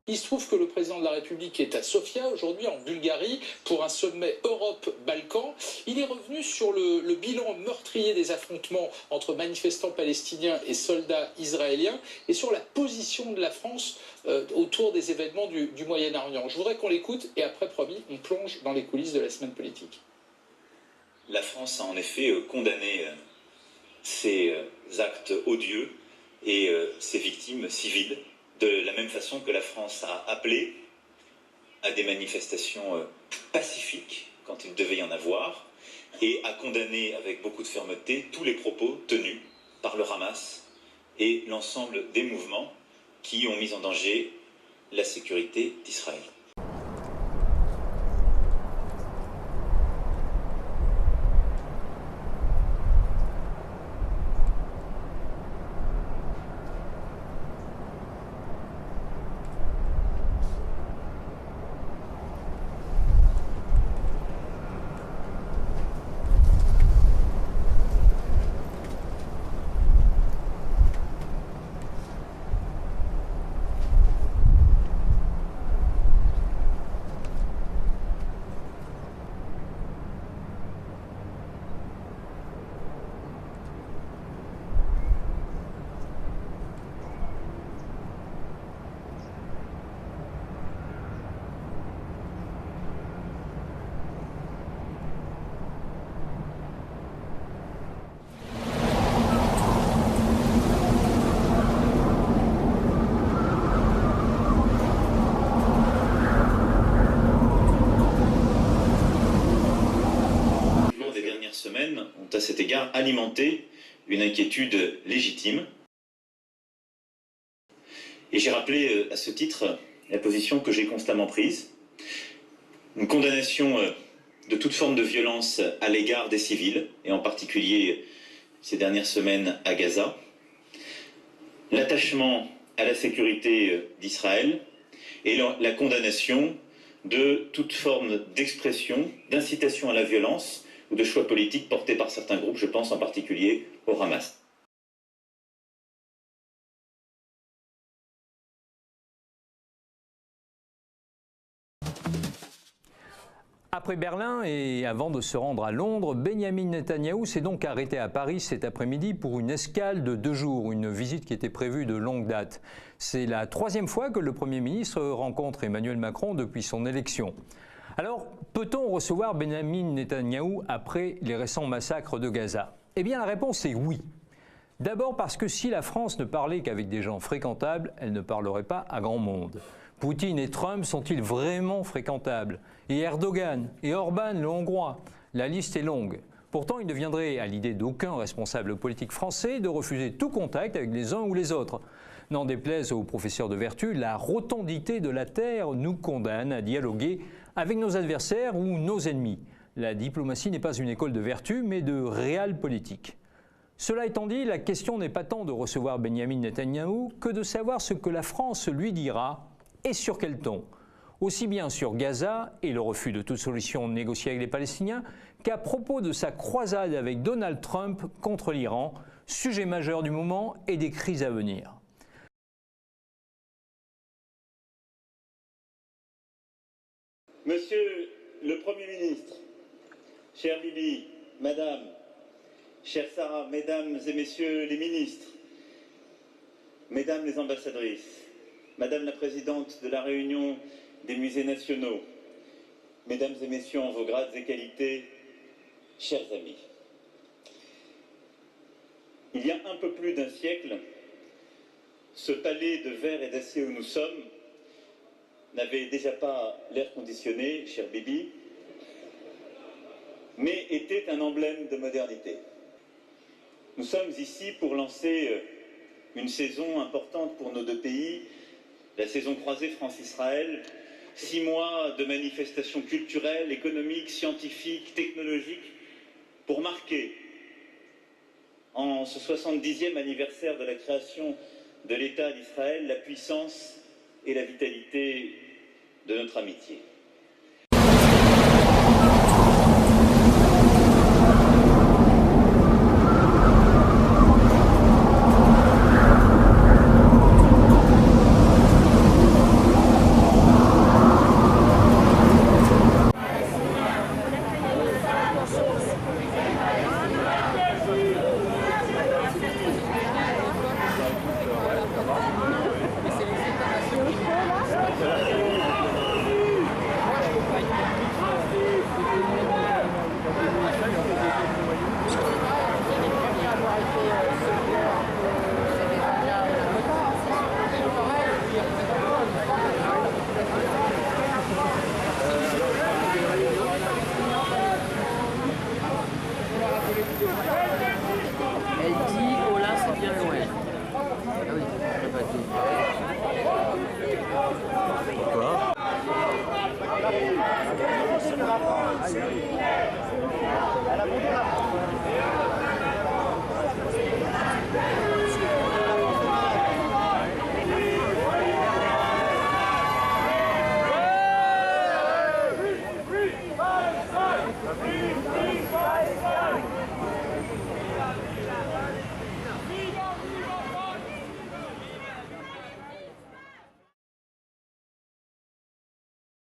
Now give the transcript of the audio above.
Il se trouve que le président de la République est à Sofia aujourd'hui en Bulgarie pour un sommet Europe-Balkans. Il est revenu sur le bilan meurtrier des affrontements entre manifestants palestiniens et soldats israéliens et sur la position de la France autour des événements du Moyen-Orient. Je voudrais qu'on l'écoute et après, promis, on plonge dans les coulisses de la semaine politique. La France a en effet condamné ces actes odieux et ces victimes civiles, de la même façon que la France a appelé à des manifestations pacifiques quand il devait y en avoir, et a condamné avec beaucoup de fermeté tous les propos tenus par le Hamas et l'ensemble des mouvements qui ont mis en danger la sécurité d'Israël. Ont à cet égard alimenté une inquiétude légitime. Et j'ai rappelé à ce titre la position que j'ai constamment prise. Une condamnation de toute forme de violence à l'égard des civils, et en particulier ces dernières semaines à Gaza. L'attachement à la sécurité d'Israël et la condamnation de toute forme d'expression, d'incitation à la violence ou de choix politiques portés par certains groupes, je pense en particulier au Hamas. Après Berlin et avant de se rendre à Londres, Benyamin Netanyahou s'est donc arrêté à Paris cet après-midi pour une escale de 2 jours, une visite qui était prévue de longue date. C'est la 3e fois que le Premier ministre rencontre Emmanuel Macron depuis son élection. Alors, peut-on recevoir Benyamin Netanyahou après les récents massacres de Gaza? Eh bien, la réponse est oui. D'abord parce que si la France ne parlait qu'avec des gens fréquentables, elle ne parlerait pas à grand monde. Poutine et Trump sont-ils vraiment fréquentables? Et Erdogan et Orban, le Hongrois? La liste est longue. Pourtant, il ne viendrait à l'idée d'aucun responsable politique français de refuser tout contact avec les uns ou les autres. N'en déplaise aux professeurs de vertu, la rotondité de la Terre nous condamne à dialoguer avec nos adversaires ou nos ennemis. La diplomatie n'est pas une école de vertu, mais de realpolitik. Cela étant dit, la question n'est pas tant de recevoir Benyamin Netanyahou que de savoir ce que la France lui dira et sur quel ton. Aussi bien sur Gaza et le refus de toute solution négociée avec les Palestiniens qu'à propos de sa croisade avec Donald Trump contre l'Iran, sujet majeur du moment et des crises à venir. Monsieur le Premier ministre, cher Bibi, Madame, chère Sarah, Mesdames et Messieurs les ministres, Mesdames les ambassadrices, Madame la Présidente de la Réunion des musées nationaux, Mesdames et Messieurs en vos grades et qualités, chers amis. Il y a un peu plus d'un siècle, ce palais de verre et d'acier où nous sommes n'avait déjà pas l'air conditionné, cher Bibi, mais était un emblème de modernité. Nous sommes ici pour lancer une saison importante pour nos deux pays, la saison croisée France-Israël, 6 mois de manifestations culturelles, économiques, scientifiques, technologiques, pour marquer, en ce 70e anniversaire de la création de l'État d'Israël, la puissance et la vitalité de notre amitié. la France. Elle a fondé la France.